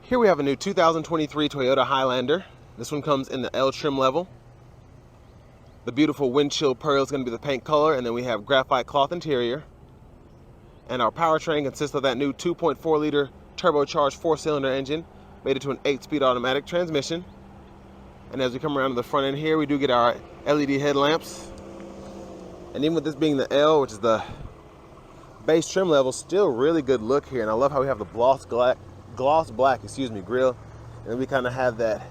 Here we have a new 2023 Toyota Highlander. This one comes in the L trim level. The beautiful windshield pearl is going to be the paint color, and then we have graphite cloth interior. And our powertrain consists of that new 2.4 liter turbocharged 4-cylinder engine, made it to an 8-speed automatic transmission. And as we come around to the front end here, we do get our LED headlamps. And even with this being the L, which is the base trim level, still really good look here. And I love how we have the gloss black grill, and then we kind of have that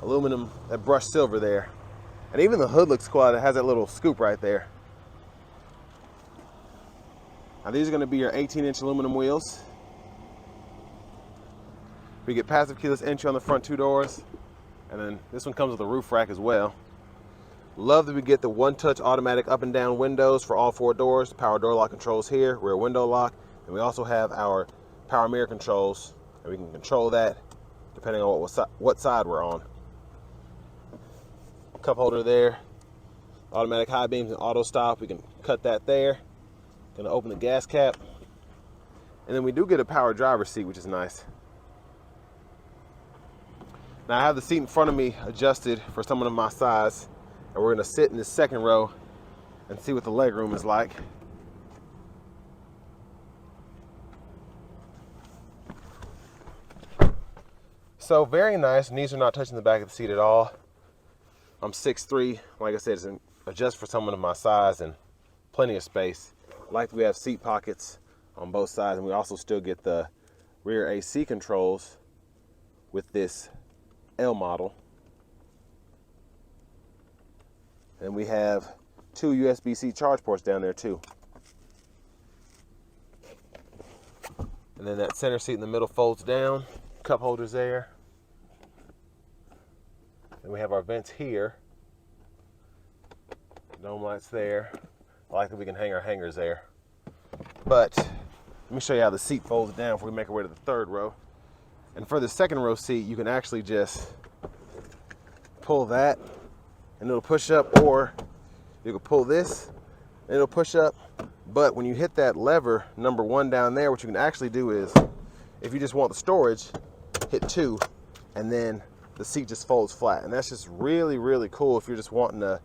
aluminum, that brushed silver there. And even the hood looks cool. It has that little scoop right there. Now these are going to be your 18-inch aluminum wheels. We get passive keyless entry on the front 2 doors, and then this one comes with a roof rack as well. Love that we get the one-touch automatic up and down windows for all 4 doors. Power door lock controls here, rear window lock, and we also have our power mirror controls, and we can control that depending on what side we're on. Cup holder there, automatic high beams and auto stop. We can cut that there. Gonna open the gas cap, and then we do get a power driver's seat, which is nice. Now I have the seat in front of me adjusted for someone of my size, and we're gonna sit in the second row and see what the leg room is like. So very nice. Knees are not touching the back of the seat at all. I'm 6'3", like I said, it's adjust for someone of my size and plenty of space. Like we have seat pockets on both sides, and we also still get the rear AC controls with this L model. And we have 2 USB-C charge ports down there too. And then that center seat in the middle folds down, cup holders there. And we have our vents here. Dome lights there. I like that we can hang our hangers there. But let me show you how the seat folds down before we make our way to the third row. And for the second row seat, you can actually just pull that and it'll push up, or you can pull this and it'll push up. But when you hit that lever, number 1 down there, what you can actually do is, if you just want the storage, hit 2, and then the seat just folds flat. And that's just really, really cool if you're just wanting to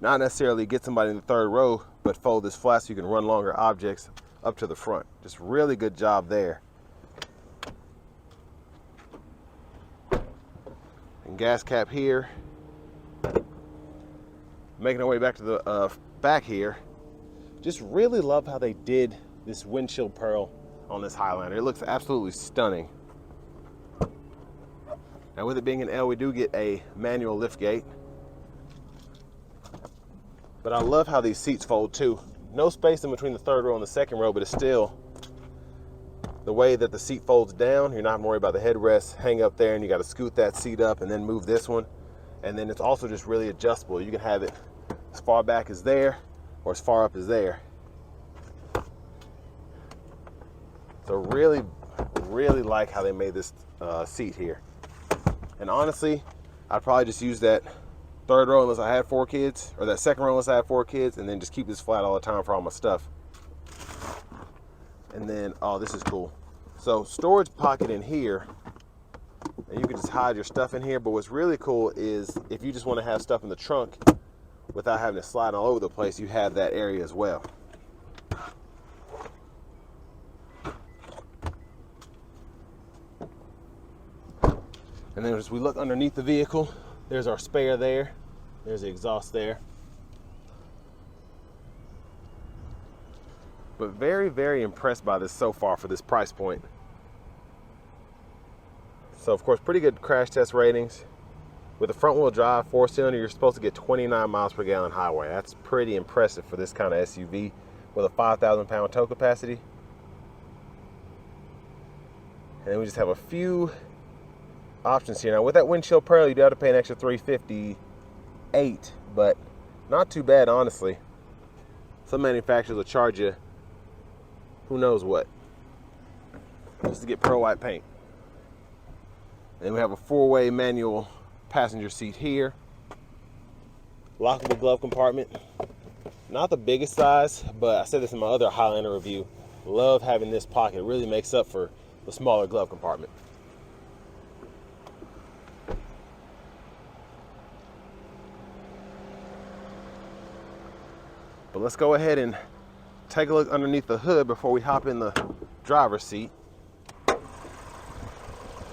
not necessarily get somebody in the third row, but fold this flat so you can run longer objects up to the front. Just really good job there. And gas cap here. Making our way back to the back here. Just really love how they did this windshield pearl on this Highlander. It looks absolutely stunning. Now with it being an L, we do get a manual lift gate. But I love how these seats fold too. No space in between the third row and the second row, but it's still the way that the seat folds down. You're not having to worry about the headrest hang up there, and you got to scoot that seat up and then move this one. And then it's also just really adjustable. You can have it as far back as there or as far up as there. So really, really like how they made this seat here. And honestly, I'd probably just use that third row unless I had 4 kids, or that second row unless I had 4 kids, and then just keep this flat all the time for all my stuff. And then, oh, this is cool. So storage pocket in here, and you can just hide your stuff in here. But what's really cool is if you just want to have stuff in the trunk without having to slide all over the place, you have that area as well. And then as we look underneath the vehicle, there's our spare there. There's the exhaust there. But very, very impressed by this so far for this price point. So of course, pretty good crash test ratings. With a front wheel drive 4-cylinder, you're supposed to get 29 miles per gallon highway. That's pretty impressive for this kind of SUV with a 5,000 pound tow capacity. And then we just have a few options here. Now with that windshield pearl, you do have to pay an extra $358, but not too bad, honestly. Some manufacturers will charge you who knows what just to get pearl white paint. And then we have a 4-way manual passenger seat here. Lockable glove compartment. Not the biggest size, but I said this in my other Highlander review. Love having this pocket. It really makes up for the smaller glove compartment. let's go ahead and take a look underneath the hood before we hop in the driver's seat.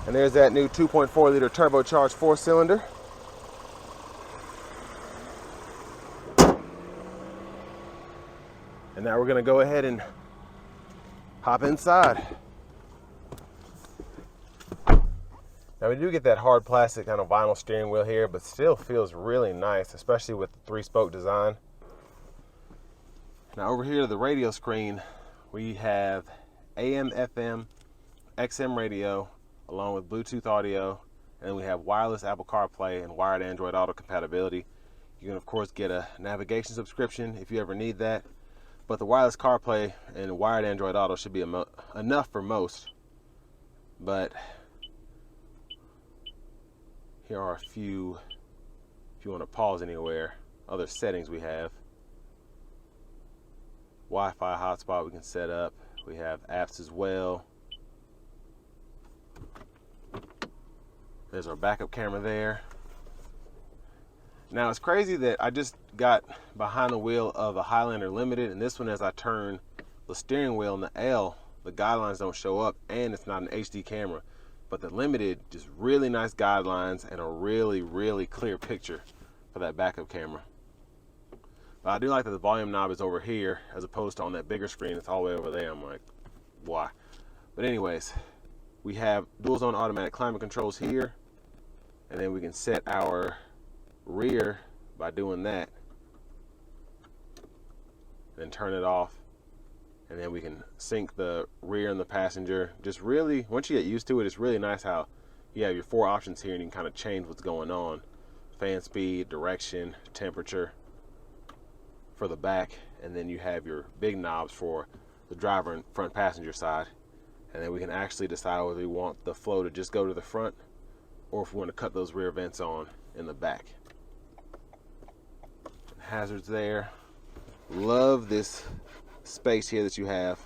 And there's that new 2.4 liter turbocharged 4-cylinder. And now we're gonna go ahead and hop inside. Now we do get that hard plastic kind of vinyl steering wheel here, but still feels really nice, especially with the 3-spoke design. Now over here to the radio screen, we have AM, FM, XM radio, along with Bluetooth audio, and then we have wireless Apple CarPlay and wired Android Auto compatibility. You can of course get a navigation subscription if you ever need that, but the wireless CarPlay and wired Android Auto should be enough for most. But here are a few, if you want to pause anywhere, other settings we have. Wi-Fi hotspot we can set up. We have apps as well. There's our backup camera there. Now it's crazy that I just got behind the wheel of a Highlander Limited, and this one, as I turn the steering wheel in the L, the guidelines don't show up, and it's not an HD camera. But the Limited, just really nice guidelines and a really, really clear picture for that backup camera. But I do like that the volume knob is over here as opposed to on that bigger screen. It's all the way over there. I'm like, why? But anyways, we have dual zone automatic climate controls here, and then we can set our rear by doing that, then turn it off. And then we can sync the rear and the passenger. Just really, once you get used to it, it's really nice how you have your 4 options here and you can kind of change what's going on. Fan speed, direction, temperature for the back. And then you have your big knobs for the driver and front passenger side. And then we can actually decide whether we want the flow to just go to the front or if we want to cut those rear vents on in the back. Hazards there. Love this space here that you have,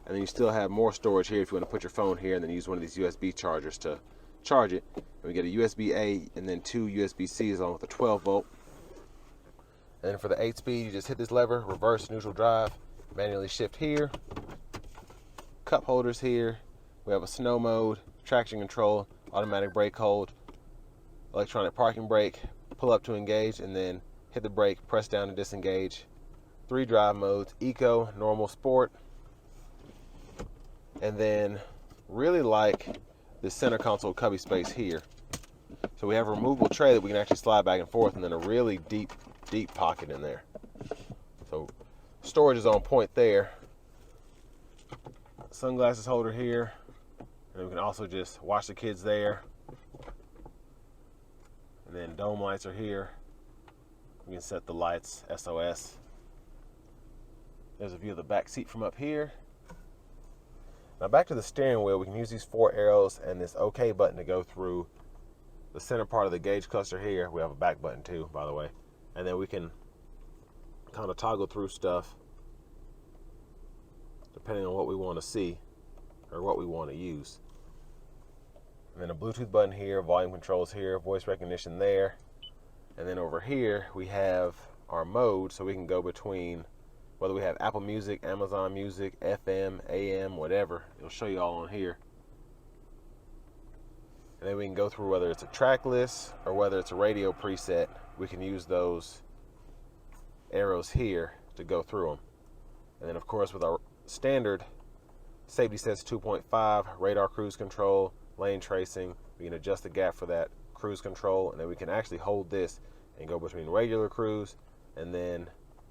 and then you still have more storage here if you want to put your phone here and then use one of these USB chargers to charge it. And we get a USB-A and then 2 USB-Cs along with a 12-volt. And then for the 8-speed, you just hit this lever, reverse, neutral drive, manually shift here, cup holders here. We have a snow mode, traction control, automatic brake hold, electronic parking brake, pull up to engage, and then hit the brake, press down to disengage. 3 drive modes, eco, normal, sport. And then really like the center console cubby space here. So we have a removable tray that we can actually slide back and forth, and then a really deep pocket in there. So storage is on point there. Sunglasses holder here. And we can also just watch the kids there. And then dome lights are here. We can set the lights, SOS. There's a view of the back seat from up here. Now back to the steering wheel, we can use these 4 arrows and this OK button to go through the center part of the gauge cluster here. We have a back button too, by the way. And then we can kind of toggle through stuff depending on what we want to see or what we want to use. And then a Bluetooth button here, volume controls here, voice recognition there. And then over here we have our mode, so we can go between whether we have Apple Music, Amazon Music, FM, AM, whatever. It'll show you all on here. And then we can go through whether it's a track list or whether it's a radio preset. We can use those arrows here to go through them. And then of course with our standard safety sets 2.5, radar cruise control, lane tracing, we can adjust the gap for that cruise control, and then we can actually hold this and go between regular cruise and then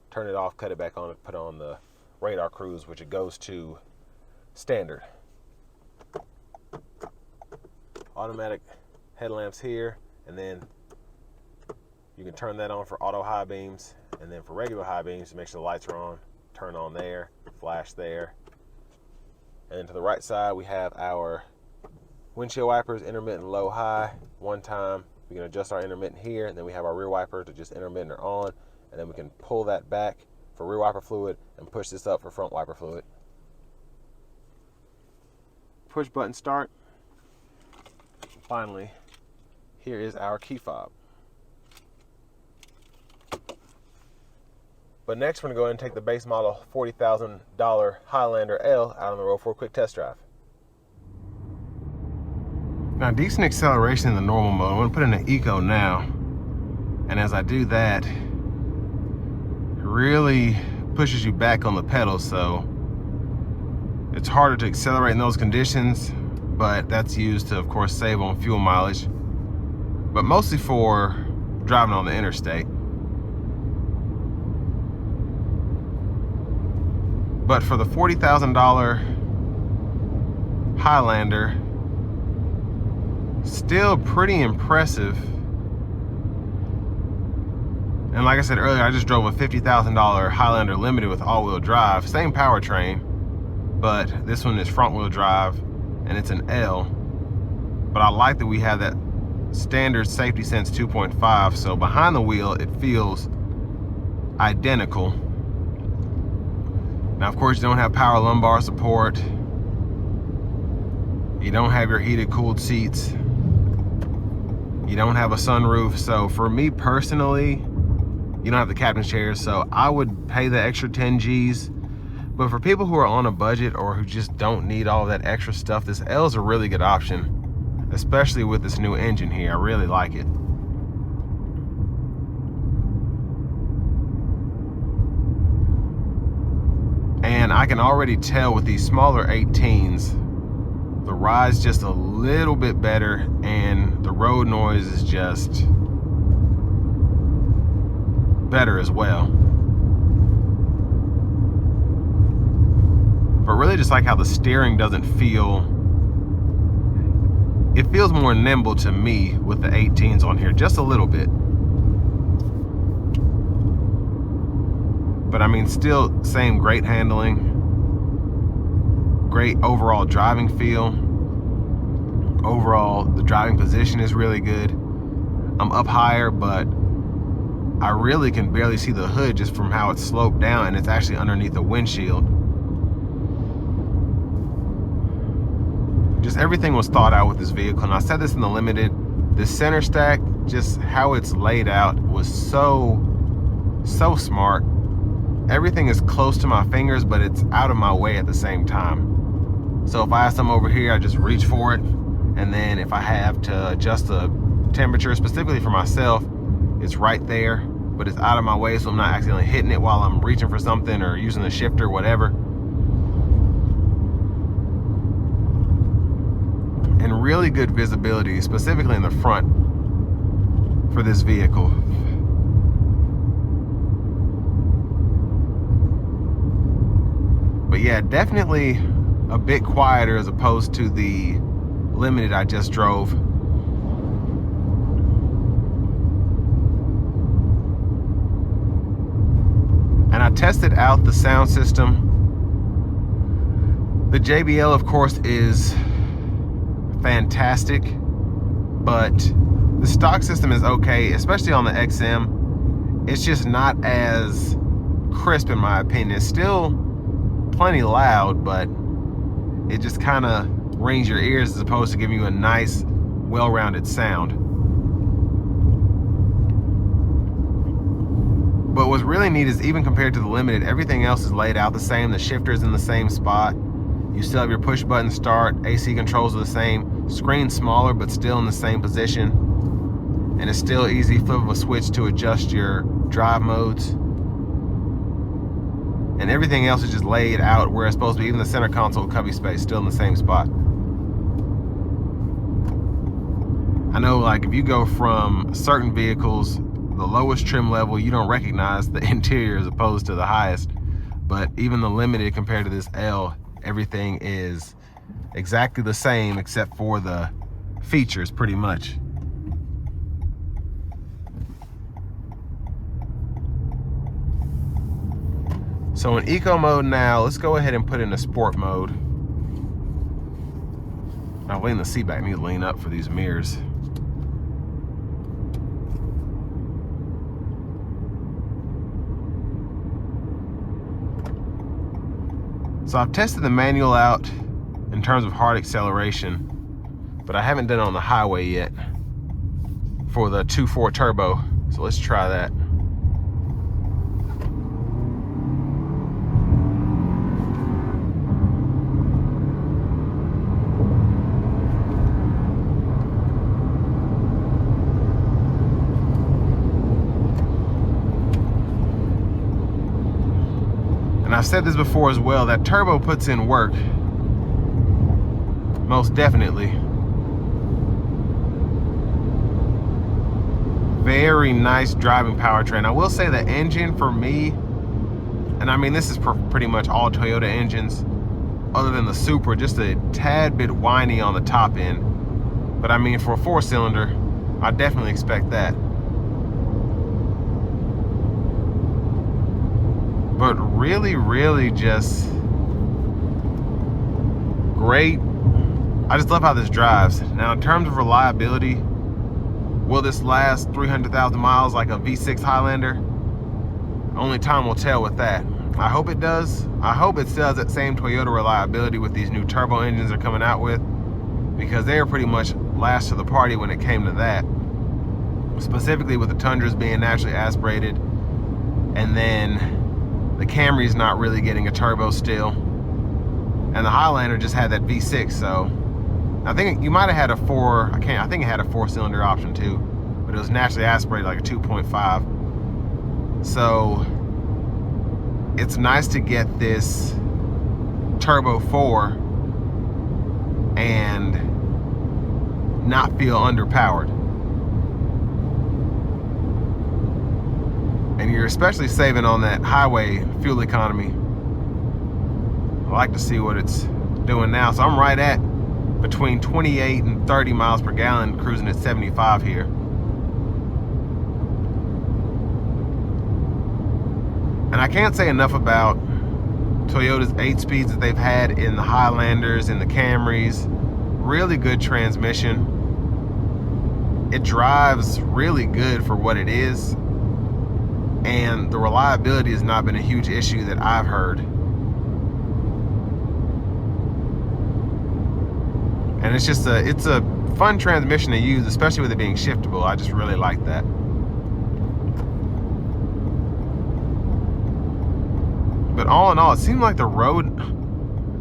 turn it off, cut it back on, and put on the radar cruise, which it goes to standard. Automatic headlamps here, and then you can turn that on for auto high beams, and then for regular high beams, to make sure the lights are on, turn on there, flash there. And then to the right side, we have our windshield wipers, intermittent low high. One time we can adjust our intermittent here, and then we have our rear wiper to just intermittent or on, and then we can pull that back for rear wiper fluid and push this up for front wiper fluid. Push button start. Finally, here is our key fob. But next, we're going to go ahead and take the base model $40,000 Highlander L out on the road for a quick test drive. Now, decent acceleration in the normal mode. I'm going to put in an eco now. And as I do that, it really pushes you back on the pedal, so it's harder to accelerate in those conditions, but that's used to, of course, save on fuel mileage, but mostly for driving on the interstate. But for the $40,000 Highlander, still pretty impressive. And like I said earlier, I just drove a $50,000 Highlander Limited with all-wheel drive, same powertrain, but this one is front-wheel drive and it's an L. But I like that we have that standard Safety Sense 2.5, so behind the wheel it feels identical. Now, of course, you don't have power lumbar support. You don't have your heated, cooled seats. You don't have a sunroof. So for me personally, you don't have the captain's chair, so I would pay the extra 10 G's. But for people who are on a budget or who just don't need all of that extra stuff, this L is a really good option, especially with this new engine here. I really like it. And I can already tell with these smaller 18s, the ride's just a little bit better and the road noise is just better as well. But really just like how the steering doesn't feel, it feels more nimble to me with the 18s on here, just a little bit. But I mean, still same great handling, great overall driving feel. Overall, the driving position is really good. I'm up higher, but I really can barely see the hood just from how it's sloped down, and it's actually underneath the windshield. Just everything was thought out with this vehicle, and I said this in the Limited. This center stack, just how it's laid out, was so smart. Everything is close to my fingers, but it's out of my way at the same time. So if I have something over here, I just reach for it. And then if I have to adjust the temperature specifically for myself, it's right there, but it's out of my way, so I'm not accidentally hitting it while I'm reaching for something or using the shifter, whatever. And really good visibility, specifically in the front for this vehicle. But yeah, definitely a bit quieter as opposed to the Limited I just drove. And I tested out the sound system. The JBL, of course, is fantastic, but the stock system is okay, especially on the XM. It's just not as crisp in my opinion. It's still plenty loud, but it just kind of rings your ears as opposed to giving you a nice, well-rounded sound. But what's really neat is even compared to the Limited, everything else is laid out the same. The shifter's in the same spot. You still have your push button start. AC controls are the same. Screen's smaller, but still in the same position. And it's still easy, flip of a switch to adjust your drive modes. And everything else is just laid out where it's supposed to be. Even the center console cubby space still in the same spot. I know, like, if you go from certain vehicles, the lowest trim level, you don't recognize the interior as opposed to the highest. But even the Limited compared to this L, everything is exactly the same except for the features, pretty much. So in eco mode now, let's go ahead and put in a sport mode. I'll lean the seat back. I need to lean up for these mirrors. So I've tested the manual out in terms of hard acceleration, but I haven't done it on the highway yet for the 2.4 turbo. So let's try that. I've said this before as well, that turbo puts in work. Most definitely. Very nice driving powertrain. I will say the engine for me, and I mean this is pretty much all Toyota engines other than the Supra, just a tad bit whiny on the top end. But I mean for a 4-cylinder, I definitely expect that. But really just great. I just love how this drives. Now in terms of reliability, will this last 300,000 miles like a V6 Highlander? Only time will tell with that. I hope it does. I hope it still has that same Toyota reliability with these new turbo engines they're coming out with, because they are pretty much last to the party when it came to that. Specifically with the Tundras being naturally aspirated, and then the Camry's not really getting a turbo still, and the Highlander just had that V6. So I think you might have had a I think it had a 4-cylinder option too, but it was naturally aspirated like a 2.5. So it's nice to get this turbo 4 and not feel underpowered. And you're especially saving on that highway fuel economy. I like to see what it's doing now. So I'm right at between 28 and 30 miles per gallon, cruising at 75 here. And I can't say enough about Toyota's 8 speeds that they've had in the Highlanders and the Camrys. Really good transmission. It drives really good for what it is. And the reliability has not been a huge issue that I've heard. And it's just it's a fun transmission to use, especially with it being shiftable. I just really like that. But all in all, it seemed like the road,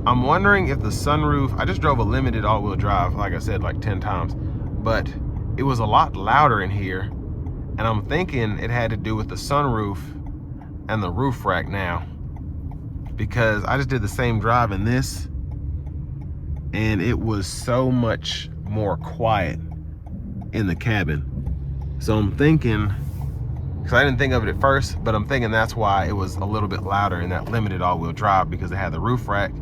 I'm wondering if the sunroof, I just drove a limited all-wheel drive, like I said, like 10 times, but it was a lot louder in here. And I'm thinking it had to do with the sunroof and the roof rack now, because I just did the same drive in this and it was so much more quiet in the cabin. So I'm thinking, because I didn't think of it at first, but I'm thinking that's why it was a little bit louder in that limited all-wheel drive, because it had the roof rack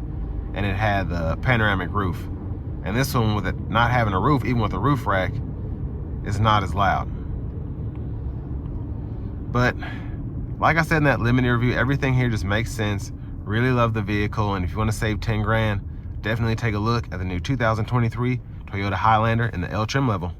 and it had the panoramic roof. And this one, with it not having a roof, even with a roof rack, is not as loud. But like I said in that limited review, everything here just makes sense. Really love the vehicle, and if you want to save 10 grand, definitely take a look at the new 2023 Toyota Highlander in the L trim level.